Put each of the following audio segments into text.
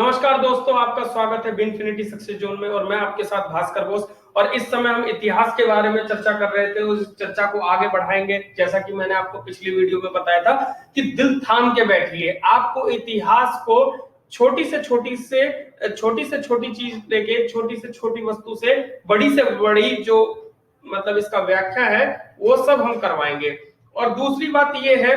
नमस्कार दोस्तों, आपका स्वागत है बिनफिनिटी सक्सेस जोन में। और मैं आपके साथ भास्कर बोस। और इस समय हम इतिहास के बारे में चर्चा कर रहे थे। उस चर्चा को आगे बढ़ाएंगे। जैसा कि मैंने आपको पिछली वीडियो में बताया था कि दिल थाम के बैठिए। आपको इतिहास को छोटी से छोटी चीज लेके, छोटी से छोटी वस्तु से बड़ी जो मतलब इसका व्याख्या है वो सब हम करवाएंगे। और दूसरी बात ये है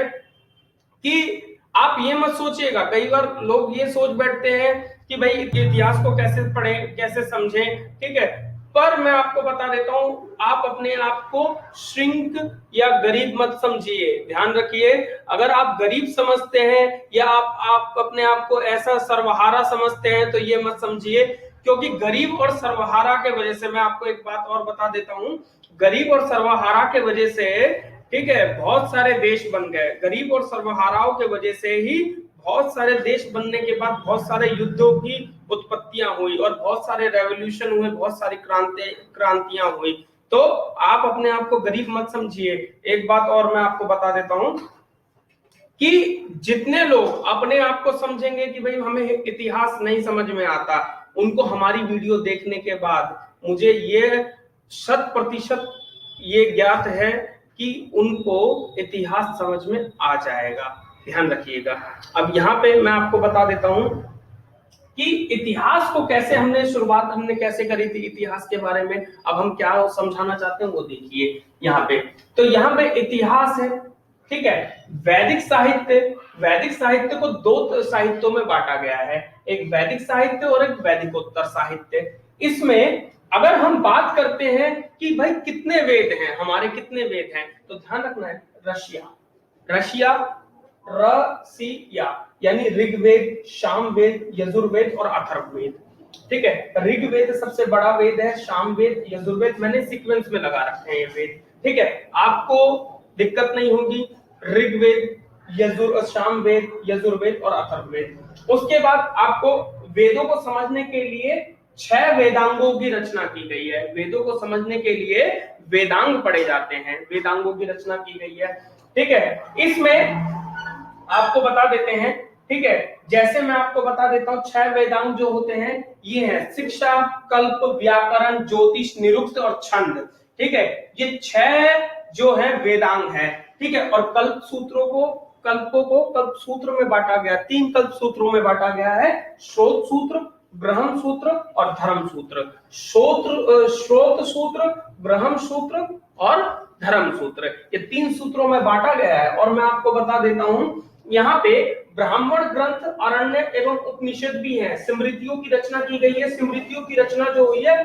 कि आप ये मत सोचिएगा, कई बार लोग ये सोच बैठते हैं कि भाई इतिहास को कैसे पढ़ें, कैसे समझें, ठीक है। पर मैं आपको बता देता हूं, आप अपने आप को श्रिंक या गरीब मत समझिए। ध्यान रखिए, अगर आप गरीब समझते हैं या आप अपने आप को ऐसा सर्वहारा समझते हैं तो ये मत समझिए, क्योंकि गरीब और सर्वहारा के वजह से मैं आपको एक बात और बता देता हूं। गरीब और सर्वहारा के वजह से, ठीक है, बहुत सारे देश बन गए। गरीब और सर्वहाराओं के वजह से ही बहुत सारे देश बनने के बाद बहुत सारे युद्धों की उत्पत्तियां हुई और बहुत सारे रेवोल्यूशन हुए, बहुत सारी क्रांतियां हुई। तो आप अपने आप को गरीब मत समझिए। एक बात और मैं आपको बता देता हूं कि जितने लोग अपने आप को समझेंगे कि भाई हमें इतिहास नहीं समझ में आता, उनको हमारी वीडियो देखने के बाद मुझे ये 100% ये ज्ञात है कि उनको इतिहास समझ में आ जाएगा। ध्यान रखिएगा। अब यहाँ पे मैं आपको बता देता हूं कि इतिहास को कैसे हमने कैसे करी थी इतिहास के बारे में। अब हम क्या समझाना चाहते हैं वो देखिए यहाँ पे। तो यहाँ पे इतिहास है, ठीक है। वैदिक साहित्य को दो साहित्यों में बांटा गया है, एक वैदिक साहित्य और एक वैदिकोत्तर साहित्य। इसमें अगर हम बात करते हैं कि भाई कितने वेद हैं, हमारे कितने वेद हैं, तो ध्यान रखना है रशिया रसिया यानी ऋग्वेद, सामवेद, यजुर्वेद और अथर्ववेद, ठीक है। ऋग्वेद सबसे बड़ा वेद है, सामवेद, यजुर्वेद मैंने सीक्वेंस में लगा रखे हैं ये वेद, ठीक है। आपको दिक्कत नहीं होगी। ऋग्वेद, सामवेद, यजुर्वेद और अथर्ववेद। उसके बाद आपको वेदों को समझने के लिए 6 वेदांगों की रचना की गई है। वेदों को समझने के लिए वेदांग पढ़े जाते हैं, वेदांगों की रचना की गई है, ठीक है। इसमें आपको बता देते हैं, ठीक है, जैसे मैं आपको बता देता हूं 6 वेदांग जो होते हैं ये है शिक्षा, कल्प, व्याकरण, ज्योतिष, निरुक्त और छंद, ठीक है। ये 6 जो है वेदांग है, ठीक है। और कल्पों को कल्प सूत्र में बांटा गया, 3 कल्प सूत्रों में बांटा गया है, श्रोत सूत्र, ब्रह्म सूत्र और धर्म सूत्र। श्रोत सूत्र, ब्रह्म सूत्र और धर्म सूत्र, ये 3 सूत्रों में बांटा गया है। और मैं आपको बता देता हूं यहाँ पे ब्राह्मण ग्रंथ, अरण्य एवं उपनिषद भी है। स्मृतियों की रचना की गई है। स्मृतियों की रचना जो हुई है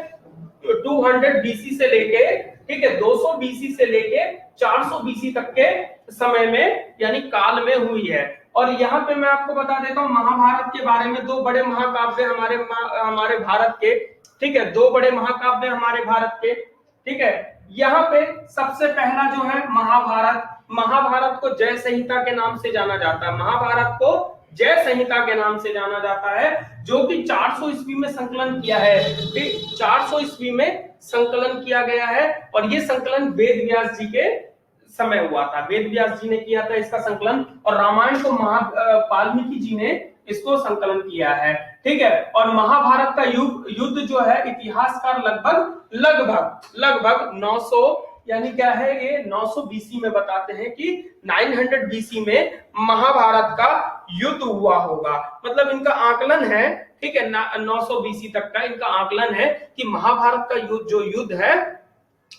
200 बीसी से लेके, ठीक है, 200 बीसी से लेके 400 बीसी तक के समय में यानी काल में हुई है। और यहाँ पे मैं आपको बता देता हूँ महाभारत के बारे में। 2 बड़े महाकाव्य हमारे भारत के, ठीक है, 2 बड़े महाकाव्य हमारे भारत के, ठीक है। यहाँ पे सबसे पहला जो है महाभारत को जय संहिता के नाम से जाना जाता है। महाभारत को जय संहिता के नाम से जाना जाता है, जो कि 400 ईस्वी में संकलन किया है। 400 ईस्वी में संकलन किया गया है और ये संकलन वेद व्यास जी के समय हुआ था। वेद व्यास जी ने किया था इसका संकलन, और रामायण को वाल्मीकि जी ने इसको संकलन किया है, ठीक है। और महाभारत का युद्ध जो है इतिहासकार लगभग 900 यानी क्या है ये 900 बीसी में बताते हैं कि 900 बीसी में महाभारत का युद्ध हुआ होगा। मतलब इनका आकलन है, ठीक है, 900 बीसी तक का इनका आकलन है कि महाभारत का युद्ध है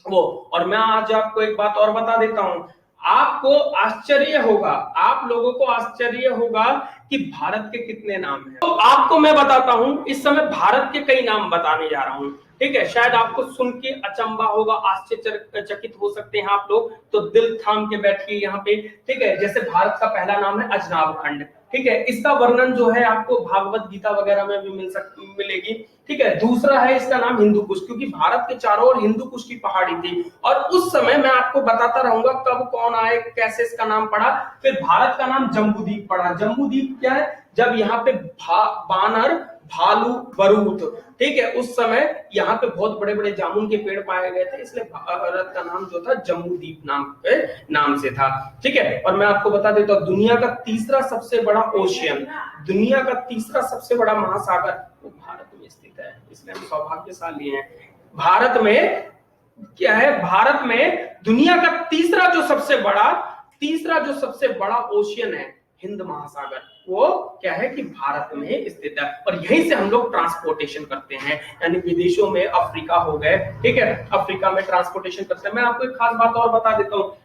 वो। और मैं आज आपको एक बात और बता देता हूं, आपको आश्चर्य होगा, आप लोगों को आश्चर्य होगा कि भारत के कितने नाम हैं। तो आपको मैं बताता हूं, इस समय भारत के कई नाम बताने जा रहा हूं, ठीक है। शायद आपको सुन के अचंबा होगा, आश्चर्यचकित हो सकते हैं आप लोग, तो दिल थाम के बैठिए यहाँ पे, ठीक है। जैसे भारत का पहला नाम है अजनाब खंड, ठीक है। इसका वर्णन जो है आपको भागवत गीता वगैरह में भी मिलेगी, ठीक है। दूसरा है इसका नाम हिंदू कुश, क्योंकि भारत के चारों ओर हिंदू कुश की पहाड़ी थी। और उस समय मैं आपको बताता रहूंगा कब कौन आए, कैसे इसका नाम पड़ा। फिर भारत का नाम जम्बूद्वीप पड़ा। जम्बूद्वीप क्या है, जब यहाँ पे बानर भालू बरूद, ठीक है। उस समय यहाँ पे बहुत बड़े बड़े जामुन के पेड़ पाए गए थे, इसलिए भारत का नाम जो था जम्बूद्वीप नाम से था, ठीक है। और मैं आपको बता देता हूँ दुनिया का तीसरा सबसे बड़ा ओशियन, दुनिया का तीसरा सबसे बड़ा महासागर वो भारत में स्थित है, इसलिए हम सौभाग्यशाली हैं। भारत में क्या है, भारत में दुनिया का तीसरा जो सबसे बड़ा ओशियन है हिंद महासागर, वो क्या है कि भारत में स्थित है। और यहीं से हम लोग ट्रांसपोर्टेशन करते हैं, यानी विदेशों में अफ्रीका हो गए, ठीक है, अफ्रीका में ट्रांसपोर्टेशन करते हैं। मैं आपको एक खास बात और बता देता हूँ,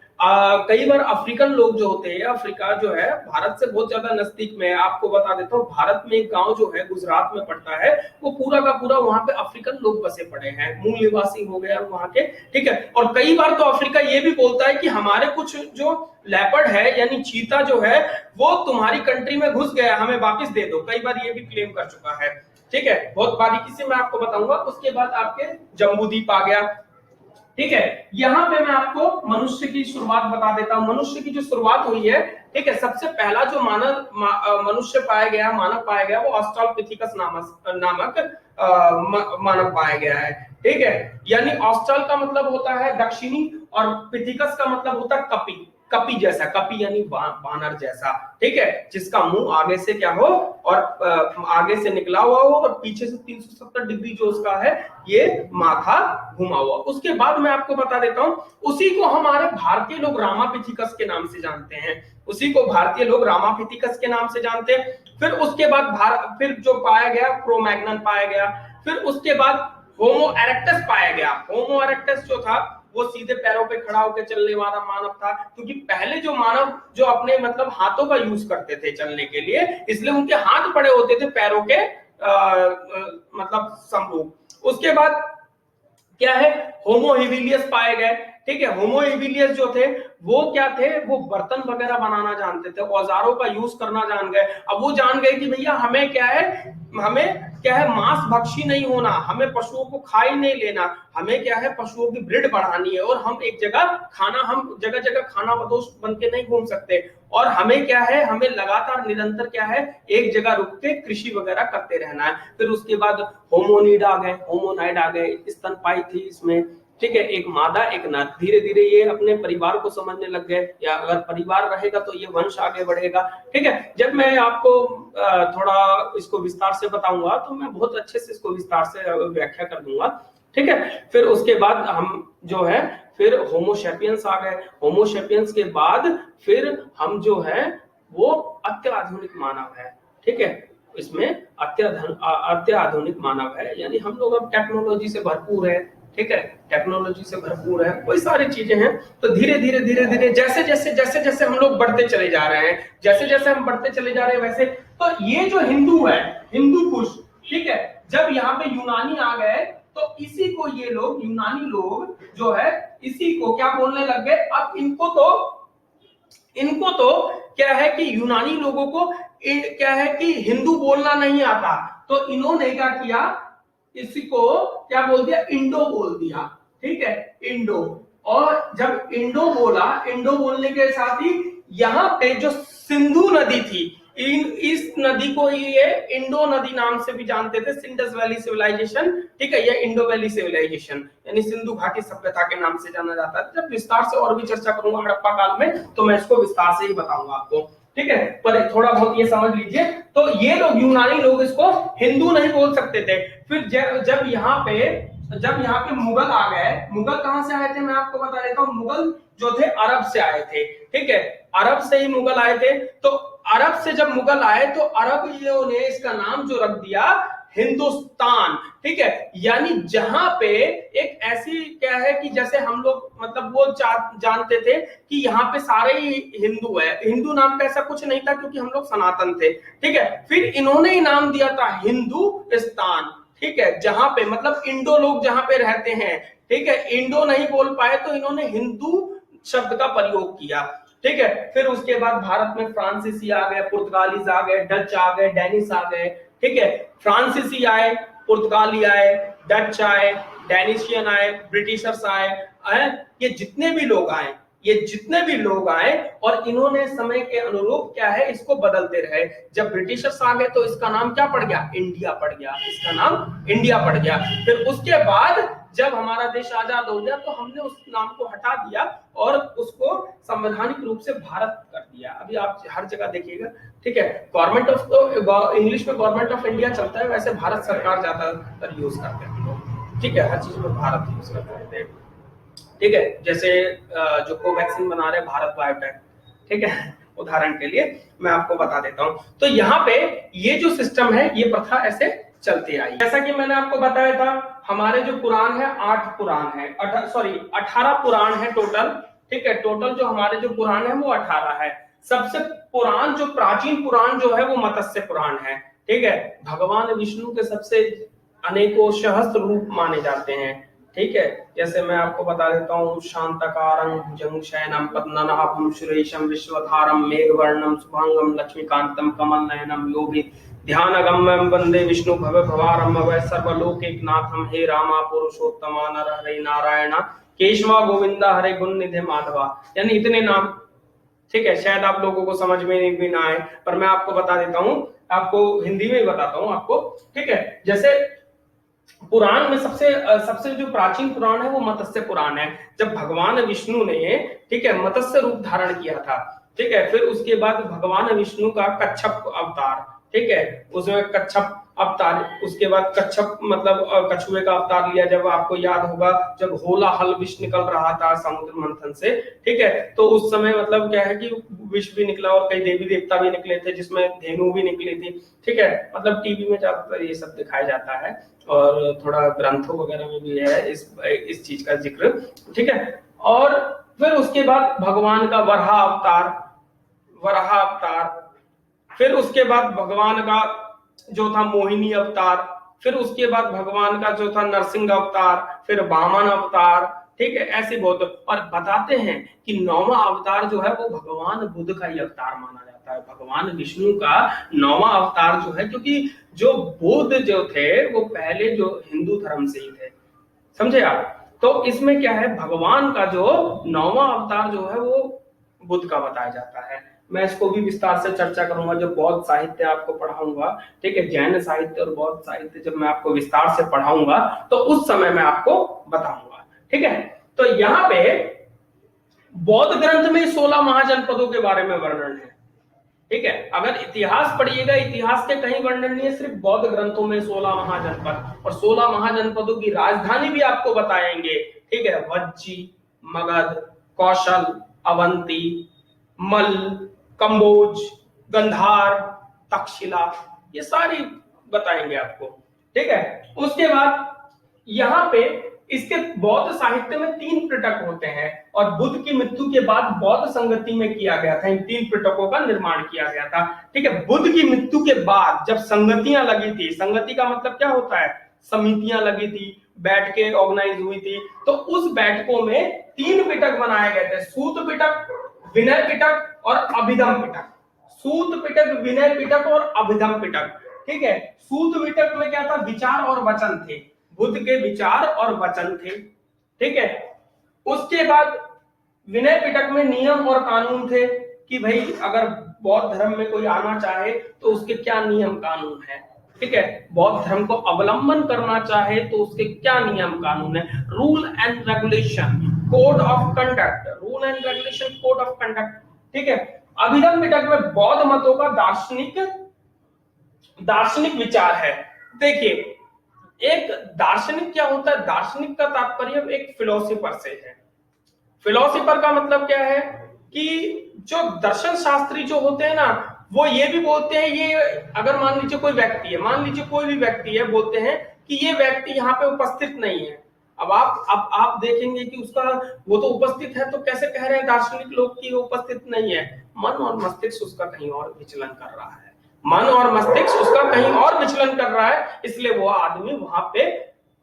कई बार अफ्रीकन लोग जो होते हैं, अफ्रीका जो है भारत से बहुत ज्यादा नजदीक में है। आपको बता देता हूँ भारत में एक गांव जो है गुजरात में पड़ता है, वो पूरा का पूरा वहां पे अफ्रीकन लोग बसे पड़े हैं, मूल निवासी हो गए वहां के, ठीक है। और कई बार तो अफ्रीका ये भी बोलता है कि हमारे कुछ जो लेपर्ड है यानी चीता जो है वो तुम्हारी कंट्री में घुस गया, हमें वापस दे दो, कई बार ये भी क्लेम कर चुका है, ठीक है। बहुत बारीकी से मैं आपको बताऊंगा। उसके बाद आपके जम्बूद्वीप आ गया, ठीक है। यहां पे मैं आपको मनुष्य की शुरुआत बता देता हूं। मनुष्य की जो शुरुआत हुई है, ठीक है, सबसे पहला जो मनुष्य पाया गया, मानव पाया गया, वो ऑस्ट्रालोपिथेकस नामक मानव पाया गया है, ठीक है। यानी ऑस्ट्रल का मतलब होता है दक्षिणी और पिथिकस का मतलब होता है कपी, कपी जैसा, कपी यानी बानर जैसा, ठीक है, जिसका मुंह आगे से क्या हो और आगे से निकला हुआ हो और पीछे से 370 डिग्री जो उसका है ये माथा घुमा हुआ। उसके बाद मैं आपको बता देता हूं, उसी को हमारे भारतीय लोग रामापिथिकस के नाम से जानते हैं, उसी को भारतीय लोग रामापिथिकस के नाम से जानते हैं। फिर उसके बाद फिर जो पाया गया क्रोमैग्नन पाया गया, फिर उसके बाद होमो इरेक्टस पाया गया। होमो इरेक्टस जो था वो सीधे पैरों पे खड़ा होकर चलने वाला मानव था, क्योंकि पहले जो मानव जो अपने मतलब हाथों का यूज करते थे चलने के लिए, इसलिए उनके हाथ पड़े होते थे पैरों के मतलब समरूप। उसके बाद क्या है, होमो हेबिलियस पाए गए, ठीक है। होमो हेबिलियस जो थे वो क्या थे, वो बर्तन वगैरह बनाना जानते थे, औजारों का यूज करना जान गए। अब वो जान गए कि भैया हमें क्या है मांस भक्षी नहीं होना, हमें पशुओं को खा ही नहीं लेना, हमें क्या है पशुओं की ब्रीड बढ़ानी है, और हम जगह जगह खाना बदोश बन के नहीं घूम सकते, और हमें क्या है, हमें लगातार निरंतर क्या है एक जगह रुक के कृषि वगैरह करते रहना है। फिर उसके बाद होमोनिड आ गए, होमोनाइड आ गए, स्तनपायी थी इसमें, ठीक है, एक मादा एक नर। धीरे धीरे ये अपने परिवार को समझने लग गए, या अगर परिवार रहेगा तो ये वंश आगे बढ़ेगा, ठीक है। जब मैं आपको थोड़ा इसको विस्तार से बताऊंगा तो मैं बहुत अच्छे से इसको विस्तार से व्याख्या कर दूंगा, ठीक है। फिर उसके बाद हम जो है फिर होमोसेपियंस आ गए। होमोसेपियंस के बाद फिर हम जो है वो अत्याधुनिक मानव है, ठीक है। इसमें अत्याधुनिक मानव है, यानी हम लोग अब टेक्नोलॉजी से भरपूर है, ठीक है, टेक्नोलॉजी से भरपूर है, कोई सारी चीजें हैं। तो धीरे धीरे जैसे जैसे हम लोग बढ़ते चले जा रहे हैं, जैसे जैसे हम बढ़ते चले जा रहे हैं वैसे, तो ये जो हिंदू है, हिंदू कुश, ठीक है, जब यहाँ पे यूनानी आ गए तो इसी को ये लोग यूनानी लोग जो है इसी को क्या बोलने लग गए। अब इनको तो क्या है कि यूनानी लोगों को क्या है कि हिंदू बोलना नहीं आता, तो इन्होंने क्या किया, इसी को क्या बोल दिया, इंडो बोल दिया, ठीक है, इंडो। और जब इंडो बोला, इंडो बोलने के साथ ही यहाँ पे जो सिंधु नदी थी, इस नदी को ये इंडो नदी नाम से भी जानते थे, सिंडस वैली सिविलाइजेशन, ठीक है, ये इंडो वैली सिविलाइजेशन यानी सिंधु घाटी सभ्यता के नाम से जाना जाता है। जब विस्तार से और भी चर्चा करूंगा हड़प्पा काल में तो मैं इसको विस्तार से ही बताऊंगा आपको, ठीक है, पर थोड़ा बहुत ये समझ लीजिए। तो ये लोग यूनानी लोग इसको हिंदू नहीं बोल सकते थे। फिर जब यहाँ पे मुगल आ गए, मुगल कहां से आए थे मैं आपको बता देता हूँ, मुगल जो थे अरब से आए थे, ठीक है, अरब से ही मुगल आए थे। तो अरब से जब मुगल आए तो अरबियों ने इसका नाम जो रख दिया हिंदुस्तान, ठीक है, यानी जहां पे एक ऐसी क्या है कि जैसे हम लोग मतलब वो जानते थे कि यहाँ पे सारे ही हिंदू है, हिंदू नाम का ऐसा कुछ नहीं था क्योंकि हम लोग सनातन थे, ठीक है। फिर इन्होंने ही नाम दिया था हिंदुस्तान, ठीक है, जहां पे मतलब इंडो लोग जहां पे रहते हैं, ठीक है, इंडो नहीं बोल पाए तो इन्होंने हिंदू शब्द का प्रयोग किया, ठीक है। फिर उसके बाद भारत में फ्रांसीसी आ गए, पुर्तगालीज आ गए, डच आ गए, डेनिश आ गए, ठीक है, फ्रांसीसी आए, पुर्तगाली आए, डच आए, डेनिशियन आए, ब्रिटिशर्स आए, ये जितने भी लोग आए ये जितने भी लोग आए और इन्होंने समय के अनुरूप क्या है इसको बदलते रहे। जब ब्रिटिशर्स आ गए तो इसका नाम क्या पड़ गया, इंडिया पड़ गया, इसका नाम इंडिया पड़ गया। फिर उसके बाद जब हमारा देश आजाद हो गया तो हमने उस नाम को हटा दिया और उसको संवैधानिक रूप से भारत कर दिया। अभी आप हर जगह देखिएगा, ठीक है, गवर्नमेंट ऑफ, तो इंग्लिश में गवर्नमेंट ऑफ इंडिया चलता है, वैसे भारत सरकार ज्यादातर यूज करते हैं, ठीक है, हर चीज में भारत यूज करते हैं, ठीक है। जैसे जो कोवैक्सीन बना रहे भारत बायोटेक, ठीक है, उदाहरण के लिए मैं आपको बता देता हूं। तो यहाँ पे ये जो सिस्टम है ये प्रथा ऐसे चलती आई। जैसा कि मैंने आपको बताया था हमारे जो पुराण है 8 पुराण है, 18 पुराण है टोटल, ठीक है, टोटल जो हमारे जो पुराण है वो 18 है। सबसे पुराण जो प्राचीन पुराण जो है वो मत्स्य पुराण है, ठीक है। भगवान विष्णु के सबसे अनेकों सहस्त्र रूप माने जाते हैं, ठीक है। जैसे मैं आपको बता देता हूँ, शांतकारं भुजंग शयनम पद्मनाभं सुरेशम विश्वधारम मेघवर्णम शुभांगम लक्ष्मीकांतम कमल नयनम योगी ध्यानगम्यं वंदे विष्णु भव भवारम वै सर्वलोकैकनाथम हे रामा पुरुषोत्तमा नर हरे नारायण केशवा गोविंदा हरे गुण निधि माधवा। यानी इतने नाम, ठीक है। शायद आप लोगों को समझ में भी ना आए, पर मैं आपको बता देता हूँ, आपको हिंदी में ही बताता हूँ आपको, ठीक है। जैसे पुराण में सबसे जो प्राचीन पुराण है वो मत्स्य पुराण है। जब भगवान विष्णु ने, ठीक है, मत्स्य रूप धारण किया था, ठीक है, फिर उसके बाद भगवान विष्णु का कच्छप अवतार, ठीक है, उसमें कच्छप अवतार, उसके बाद कच्छप मतलब कछुए का अवतार लिया। जब आपको याद होगा जब होला हल विष निकल रहा था समुद्र मंथन से, ठीक है, तो उस समय मतलब क्या है कि विष भी निकला और कई देवी देवता भी निकले थे, जिसमें धेनु भी निकली थी, ठीक है। मतलब टीवी में ज्यादातर ये सब दिखाया जाता है और थोड़ा ग्रंथों वगैरह में भी है इस चीज का जिक्र, ठीक है। और फिर उसके बाद भगवान का वराह अवतार, फिर उसके बाद भगवान का जो था मोहिनी अवतार, फिर उसके बाद भगवान का जो था नरसिंह अवतार, फिर वामन अवतार, ठीक है। ऐसे बहुत, और बताते हैं कि 9वां अवतार जो है वो भगवान बुद्ध का ही अवतार माना जाता है। भगवान विष्णु का 9वां अवतार जो है, क्योंकि जो बुद्ध जो थे वो पहले जो हिंदू धर्म से ही थे, समझे आप। तो इसमें क्या है, भगवान का जो 9वां अवतार जो है वो बुद्ध का बताया जाता है। मैं इसको भी विस्तार से चर्चा करूंगा जब बौद्ध साहित्य आपको पढ़ाऊंगा, ठीक है, जैन साहित्य और बौद्ध साहित्य जब मैं आपको विस्तार से पढ़ाऊंगा तो उस समय मैं आपको बताऊंगा, ठीक है। तो यहाँ पे बौद्ध ग्रंथ में 16 महाजनपदों के बारे में वर्णन है, ठीक है। अगर इतिहास पढ़िएगा, इतिहास के कहीं वर्णन नहीं है, सिर्फ बौद्ध ग्रंथों में 16 महाजनपद, और 16 महाजनपदों की राजधानी भी आपको बताएंगे, ठीक है। वज्जी, मगध, कौशल, अवंती, मल, कंबोज, गंधार, तक्षशिला, ये सारी बताएंगे आपको, ठीक है। उसके बाद यहाँ पे इसके बौद्ध साहित्य में 3 पिटक होते हैं और बुद्ध की मृत्यु के बाद बौद्ध संगति में किया गया था, इन 3 पिटकों का निर्माण किया गया था, ठीक है। बुद्ध की मृत्यु के बाद जब संगतियां लगी थी, संगति का मतलब क्या होता है, समितियां लगी थी, बैठ के ऑर्गेनाइज हुई थी, तो उस बैठकों में 3 पिटक बनाए गए थे, सूत पिटक, विनय पिटक और अभिधम पिटक। सूत पिटक, विनय पिटक और अभिधम पिटक, ठीक है। सूत पिटक में क्या था, विचार और वचन थे, बुद्ध के विचार और वचन थे, ठीक है। उसके बाद विनय पिटक में नियम और कानून थे कि भाई अगर बौद्ध धर्म में कोई आना चाहे तो उसके क्या नियम कानून है, ठीक है। बौद्ध धर्म को अवलंबन करना चाहे तो उसके क्या नियम कानून है, rule and regulation, code of conduct, rule and regulation, code of conduct, ठीक है। अभिधम पिटक में बौद्ध मतों का दार्शनिक विचार है। देखिए, एक दार्शनिक क्या होता है, दार्शनिक का तात्पर्य एक फिलोसोफर से है। फिलोसोफर का मतलब क्या है कि जो दर्शन शास्त्री जो होते हैं ना, वो ये भी बोलते हैं, ये अगर मान लीजिए कोई व्यक्ति है, मान लीजिए कोई भी व्यक्ति है, बोलते हैं कि ये व्यक्ति यहाँ पे उपस्थित नहीं है। अब आप देखेंगे कि उसका वो तो उपस्थित है, तो कैसे कह रहे हैं दार्शनिक लोग कि वो उपस्थित नहीं है, मन और मस्तिष्क उसका कहीं और विचलन कर रहा है, मन और मस्तिष्क उसका कहीं और विचलन कर रहा है, इसलिए वो आदमी वहां पे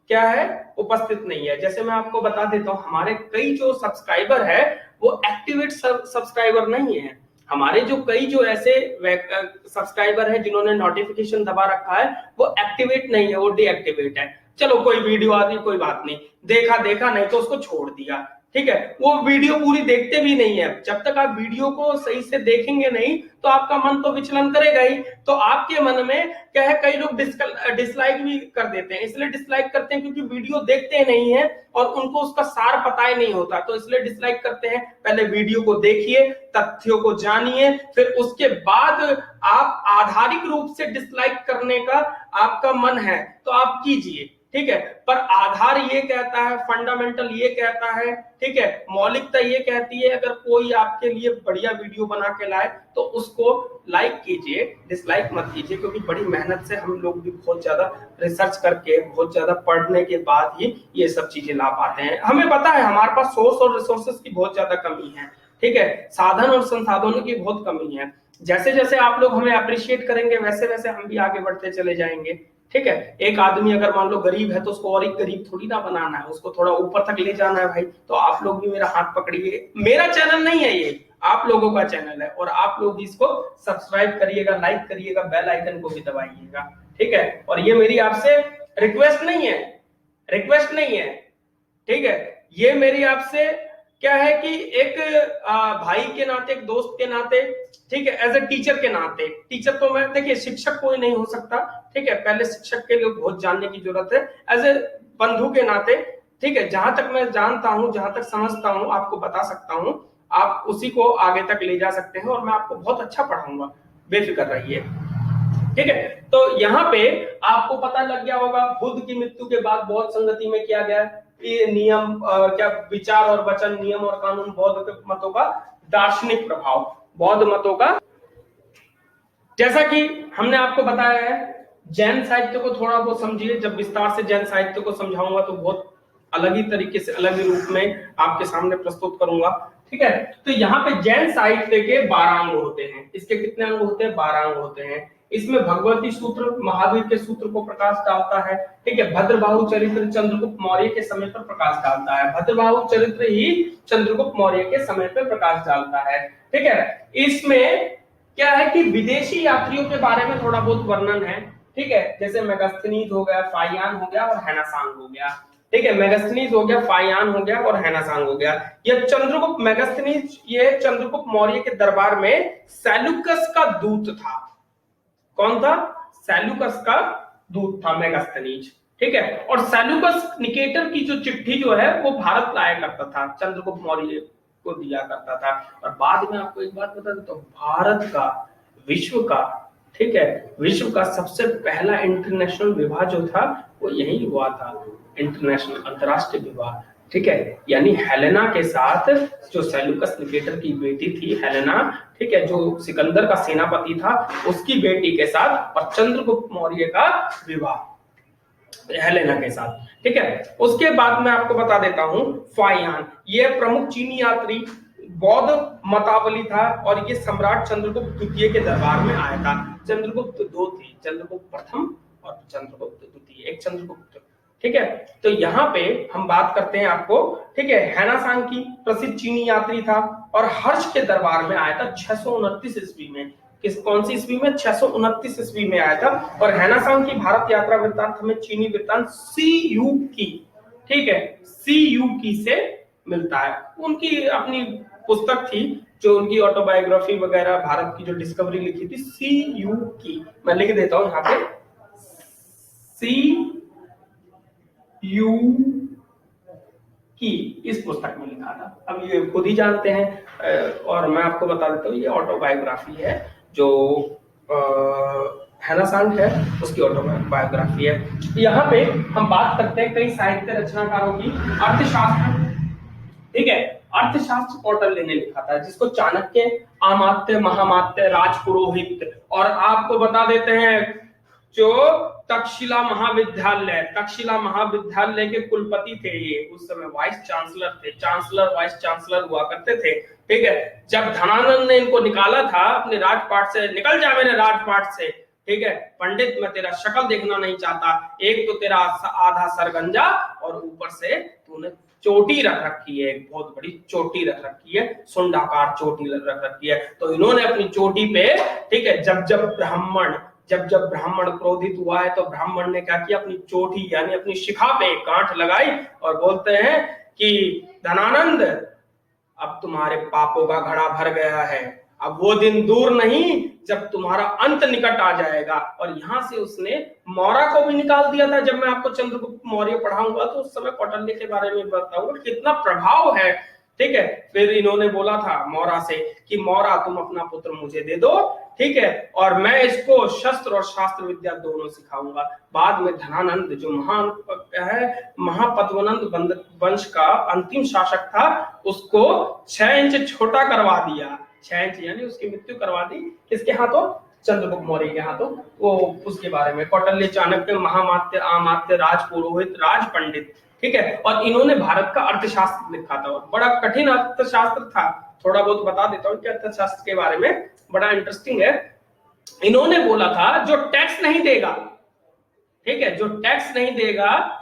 क्या है, उपस्थित नहीं है। जैसे मैं आपको बता देता हूँ, हमारे कई जो सब्सक्राइबर है वो एक्टिवेट सब्सक्राइबर नहीं है। हमारे जो कई जो ऐसे सब्सक्राइबर है जिन्होंने नोटिफिकेशन दबा रखा है वो एक्टिवेट नहीं है, वो डीएक्टिवेट है। चलो कोई वीडियो आ रही, कोई बात नहीं, देखा नहीं तो उसको छोड़ दिया, ठीक है, वो वीडियो पूरी देखते भी नहीं है। जब तक आप वीडियो को सही से देखेंगे नहीं तो आपका मन तो विचलन करेगा ही। तो आपके मन में क्या है, कई लोग डिसलाइक भी कर देते हैं। इसलिए डिसलाइक करते हैं क्योंकि वीडियो देखते नहीं है और उनको उसका सार पता ही नहीं होता, तो इसलिए डिसलाइक करते हैं। पहले वीडियो को देखिए, तथ्यों को जानिए, फिर उसके बाद आप आधारिक रूप से डिसलाइक करने का आपका मन है तो आप कीजिए, ठीक है। पर आधार ये कहता है, फंडामेंटल ये कहता है, ठीक है, मौलिकता ये कहती है, अगर कोई आपके लिए बढ़िया वीडियो बना के लाए तो उसको लाइक कीजिए, डिसलाइक मत कीजिए। क्योंकि बड़ी मेहनत से हम लोग भी बहुत ज्यादा रिसर्च करके, बहुत ज्यादा पढ़ने के बाद ही ये सब चीजें ला पाते हैं। हमें पता है हमारे पास सोर्स और रिसोर्सेस की बहुत ज्यादा कमी है, ठीक है, साधन और संसाधनों की बहुत कमी है। जैसे जैसे आप लोग हमें अप्रिशिएट करेंगे वैसे वैसे हम भी आगे बढ़ते चले जाएंगे, ठीक है। एक आदमी अगर मान लो गरीब है तो उसको और एक गरीब थोड़ी ना बनाना है, उसको थोड़ा ऊपर तक ले जाना है भाई। तो आप लोग भी मेरा हाथ पकड़िए। मेरा चैनल नहीं है ये, आप लोगों का चैनल है, और आप लोग इसको सब्सक्राइब करिएगा, लाइक करिएगा, बेल आइकन को भी दबाइएगा, ठीक है। और ये मेरी आपसे रिक्वेस्ट नहीं है, रिक्वेस्ट नहीं है, ठीक है, ये मेरी आपसे क्या है कि एक भाई के नाते, एक दोस्त के नाते, ठीक है, एज ए टीचर के नाते। टीचर तो मैं, देखिए शिक्षक कोई नहीं हो सकता, ठीक है, पहले शिक्षक के लिए बहुत जानने की जरूरत है। एज ए बंधु के नाते, ठीक है, जहां तक मैं जानता हूं, जहां तक समझता हूं, आपको बता सकता हूं, आप उसी को आगे तक ले जा सकते हैं और मैं आपको बहुत अच्छा पढ़ाऊंगा, बेफिक्र रहिए, ठीक है। तो यहाँ पे आपको पता लग गया होगा बुद्ध की मृत्यु के बाद बौद्ध संगति में किया गया ये नियम, क्या विचार और वचन, नियम और कानून, बौद्ध मतों का दार्शनिक प्रभाव, बौद्ध मतों का। जैसा कि हमने आपको बताया है, जैन साहित्य को थोड़ा बहुत समझिए। जब विस्तार से जैन साहित्य को समझाऊंगा तो बहुत अलग ही तरीके से, अलग ही रूप में आपके सामने प्रस्तुत करूंगा, ठीक है। तो यहाँ पे जैन साहित्य के 12 अंग होते हैं। इसके कितने अंग होते हैं? 12 अंग होते हैं। इसमें भगवती सूत्र महावीर के सूत्र को प्रकाश डालता है, ठीक है। भद्रबाहु चरित्र चंद्रगुप्त मौर्य के समय पर प्रकाश डालता है। भद्रबाहु चरित्र ही चंद्रगुप्त मौर्य के समय पर प्रकाश डालता है, ठीक है। इसमें क्या है कि विदेशी यात्रियों के बारे में थोड़ा बहुत वर्णन है, ठीक है। जैसे मेगास्थनीज हो गया, फाइयान हो गया और हैनासांग हो गया, ठीक है। मेगास्थनीज हो गया, फाइयान हो गया और हैनासांग हो गया। ये चंद्रगुप्त मेगास्थनीज, ये चंद्रगुप्त मौर्य के दरबार में सैलुकस का दूत था। कौन था? सैलुकस का दूत था मेगास्थनीज, ठीक है। और सैलुकस निकेटर की जो चिट्ठी जो है वो भारत लाया करता था, चंद्रगुप्त मौर्य को दिया करता था। और बाद में आपको एक बात बता दूं, तो भारत का, विश्व का, ठीक है, विश्व का सबसे पहला इंटरनेशनल विवाह जो था वो यही हुआ था, इंटरनेशनल, अंतरराष्ट्रीय विवाह, ठीक है। यानी हेलेना के साथ, जो सेल्यूकस निकेटर की बेटी थी हेलेना, ठीक है, जो सिकंदर का सेनापति था, उसकी बेटी के साथ, और चंद्रगुप्त मौर्य का विवाह हेलेना के साथ, ठीक है। उसके बाद मैं आपको बता देता हूं फाइयान, ये प्रमुख चीनी यात्री बौद्ध मतावली था और ये सम्राट चंद्रगुप्त द्वितीय के दरबार में आया था। चंद्रगुप्त दो थे, चंद्रगुप्त प्रथम और चंद्रगुप्त द्वितीय, एक चंद्रगुप्त, ठीक है। तो यहाँ पे हम बात करते हैं आपको, ठीक है, हैनासांग की, प्रसिद्ध चीनी यात्री था और हर्ष के दरबार में आया था 629 ईस्वी में। कौन सी ईस्वी में? 629 ईस्वी में आया था। और हैनासांग की भारत यात्रा वृत्तांत हमें चीनी वृत्तांत CU की, ठीक है, CU की से मिलता है। उनकी अपनी पुस्तक थी, जो उनकी ऑटोबायोग्राफी वगैरह, भारत की जो डिस्कवरी लिखी थी, CU की, मैं लिख देता हूं यहाँ पे, CU की इस पुस्तक में लिखा था। अब ये खुद ही जानते हैं, और मैं आपको बता देता हूँ, ये ऑटोबायोग्राफी है, जो हैनासांग है उसकी ऑटोबायोग्राफी है। यहाँ पे हम बात करते हैं कई साहित्य रचनाकारों की। अर्थशास्त्र, ठीक है, अर्थशास्त्र कौटिल्य ने लिखा था, जिसको चाणक्य, अमात्य, महामात्य, राजपुरोहित, और आपको बता देते हैं जो तक्षशिला महाविद्यालय के कुलपति थे, ये उस समय वाइस चांसलर थे, चांसलर वाइस चांसलर हुआ करते थे, ठीक है। जब धनानंद ने इनको निकाला था अपने राजपाट से, निकल जा मेरे राजपाट से, ठीक है, पंडित मैं तेरा शक्ल देखना नहीं चाहता, एक तो तेरा आधा सरगंजा और ऊपर से तूने चोटी रख रखी है, एक बहुत बड़ी चोटी रख रखी है, सुंडाकार चोटी रख रखी है। तो इन्होंने अपनी चोटी पे, ठीक है, जब ब्राह्मण क्रोधित हुआ है तो ब्राह्मण ने क्या किया, अपनी चोटी यानी अपनी शिखा पे गांठ लगाई और बोलते हैं कि धनानंद, अब तुम्हारे पापों का घड़ा भर गया है, अब वो दिन दूर नहीं जब तुम्हारा अंत निकट आ जाएगा। और यहां से उसने मौर्य को भी निकाल दिया था। जब मैं आपको चंद्रगुप्त मौर्य पढ़ाऊंगा तो उस समय कौटिल्य के बारे में बताऊंगा कितना प्रभाव है। ठीक है, फिर इन्होंने बोला था मौर्य से कि मौर्य तुम अपना पुत्र मुझे दे दो, ठीक है, और मैं इसको शस्त्र और शास्त्र विद्या दोनों सिखाऊंगा। बाद में धनानंद जो महापद्मनंद वंश का अंतिम शासक था, उसको 6 इंच छोटा करवा दिया। 6 इंच यानी उसकी मृत्यु करवा दी, किसके हाथों? चंद्रगुप्त मौर्य के हाथों। वो उसके बारे में कौटिल्य, चाणक्य, महामात्य, अमात्य, राज पुरोहित, राज पंडित, ठीक है। और इन्होंने भारत का अर्थशास्त्र लिखा था, और बड़ा कठिन अर्थशास्त्र था। थोड़ा बहुत बता देता हूँ कि अर्थशास्त्र के बारे में बड़ा इंटरेस्टिंग है। इन्होंने बोला था जो टैक्स नहीं देगा, ठीक है, जो टैक्स नहीं देगा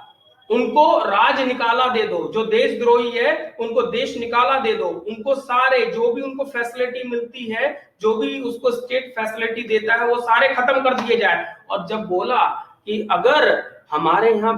उनको राज निकाला दे दो, जो देशद्रोही है उनको देश निकाला दे दो, उनको सारे जो भी उनको फैसिलिटी मिलती है, जो भी उसको स्टेट फैसिलिटी देता है, वो सारे खत्म कर दिए जाए। और जब बोला कि अगर हमारे यहाँ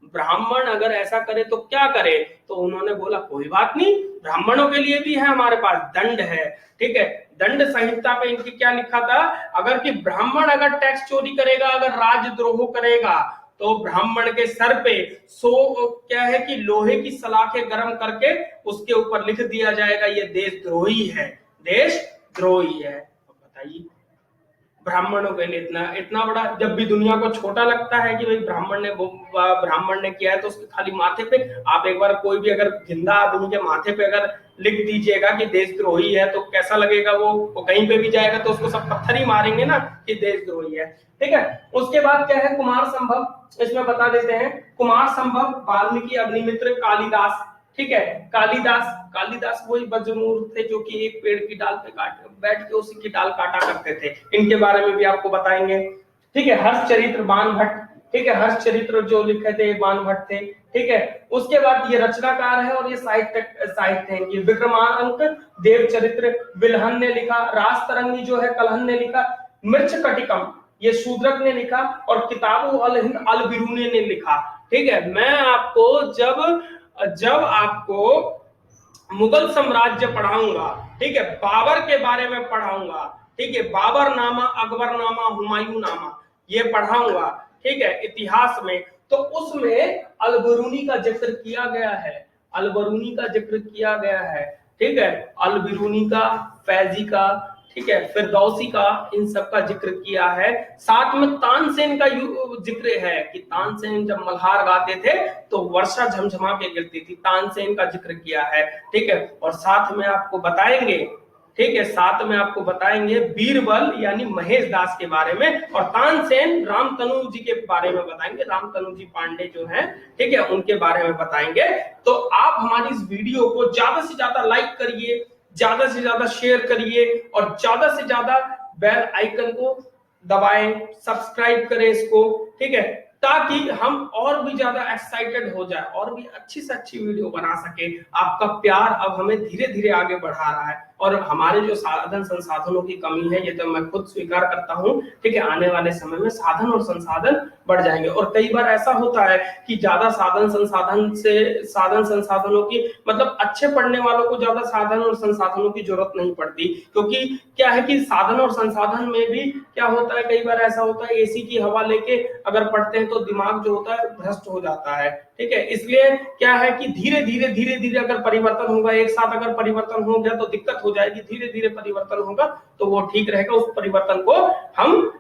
ब्राह्मण अगर ऐसा करे तो क्या करे, तो उन्होंने बोला कोई बात नहीं, ब्राह्मणों के लिए भी है हमारे पास दंड है, ठीक है। दंड संहिता पे इनकी क्या लिखा था, अगर कि ब्राह्मण अगर टैक्स चोरी करेगा, अगर राजद्रोह करेगा, तो ब्राह्मण के सर पे क्या है कि लोहे की सलाखें गर्म करके उसके ऊपर लिख दिया जाएगा ये देशद्रोही है, देशद्रोही है। बताइए, ब्राह्मणों के लिए इतना बड़ा, जब भी दुनिया को छोटा लगता है कि भाई ब्राह्मण ने किया है, तो उसके खाली माथे पे आप एक बार कोई भी अगर जिंदा आदमी के माथे पे अगर लिख दीजिएगा कि देशद्रोही है, तो कैसा लगेगा? वो कहीं पे भी जाएगा तो उसको सब पत्थर ही मारेंगे ना कि देशद्रोही है, ठीक है। उसके बाद क्या है, कुमार संभव, इसमें बता देते हैं। कुमार संभव, वाल्मीकि, अग्निमित्र, कालिदास, ठीक है। कालिदास वही बज्रमूर्ख थे जो कि एक पेड़ की डाल पे बैठ के उसी की डाल काटा करते थे, इनके बारे में भी आपको बताएंगे, ठीक है। हर्षचरित्र, बाणभट्ट, ठीक है, हर्षचरित्र जो लिखे थे बाणभट्ट थे, ठीक है। उसके बाद ये रचनाकार है और ये साहित्य है। ये विक्रमांक देवचरित्र बिल्हन ने लिखा, राजतरंगी जो है कलहन ने लिखा, मृच्छकटिकम ये शूद्रक ने लिखा, और किताबु अल हिंद अल बिरूनी ने लिखा, ठीक है। मैं आपको जब आपको मुगल साम्राज्य पढ़ाऊंगा, ठीक है, बाबर के बारे में पढ़ाऊंगा, ठीक है, बाबर नामा, अकबर नामा, हुमायूं नामा, ये पढ़ाऊंगा, ठीक है, इतिहास में, तो उसमें अल-बिरूनी का जिक्र किया गया है, अल-बिरूनी का जिक्र किया गया है, ठीक है, अल-बिरूनी का, फैजी का, ठीक है, फिरदौसी का, इन सब का जिक्र किया है। साथ में तानसेन का जिक्र है कि तानसेन जब मल्हार गाते थे तो वर्षा झमझमा के गिरती थी, तानसेन का जिक्र किया है, ठीक है। और साथ में आपको बताएंगे, ठीक है, साथ में आपको बताएंगे बीरबल यानी महेश दास के बारे में, और तानसेन रामतनु जी के बारे में बताएंगे, रामतनु जी पांडे जो हैं, ठीक है, उनके बारे में बताएंगे। तो आप हमारी इस वीडियो को ज्यादा से ज्यादा लाइक करिए, ज्यादा से ज्यादा शेयर करिए, और ज्यादा से ज्यादा बेल आइकन को दबाएं, सब्सक्राइब करें इसको, ठीक है, ताकि हम और भी ज्यादा एक्साइटेड हो जाए और भी अच्छी से अच्छी वीडियो बना सके। आपका प्यार अब हमें धीरे धीरे आगे बढ़ा रहा है, और हमारे जो साधन संसाधनों की कमी है ये तो मैं खुद स्वीकार करता हूँ, ठीक है। आने वाले समय में साधन और संसाधन बढ़ जाएंगे, और कई बार ऐसा होता है कि ज्यादा साधन संसाधनों की मतलब अच्छे पढ़ने वालों को ज्यादा साधन और संसाधनों की जरूरत नहीं पड़ती, क्योंकि क्या है कि साधन और संसाधन में भी क्या होता है, कई बार ऐसा होता है एसी की हवा लेके अगर पढ़ते हैं तो दिमाग जो होता है भ्रष्ट हो जाता है, ठीक है। इसलिए क्या है कि धीरे धीरे अगर परिवर्तन होगा, एक साथ अगर परिवर्तन हो गया तो दिक्कत हो जाएगी, धीरे धीरे परिवर्तन होगा तो वो ठीक रहेगा। उस परिवर्तन को हम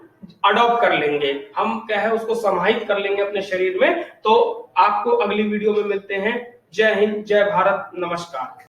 अडॉप्ट कर लेंगे, हम क्या है उसको समाहित कर लेंगे अपने शरीर में। तो आपको अगली वीडियो में मिलते हैं। जय हिंद, जय भारत, नमस्कार।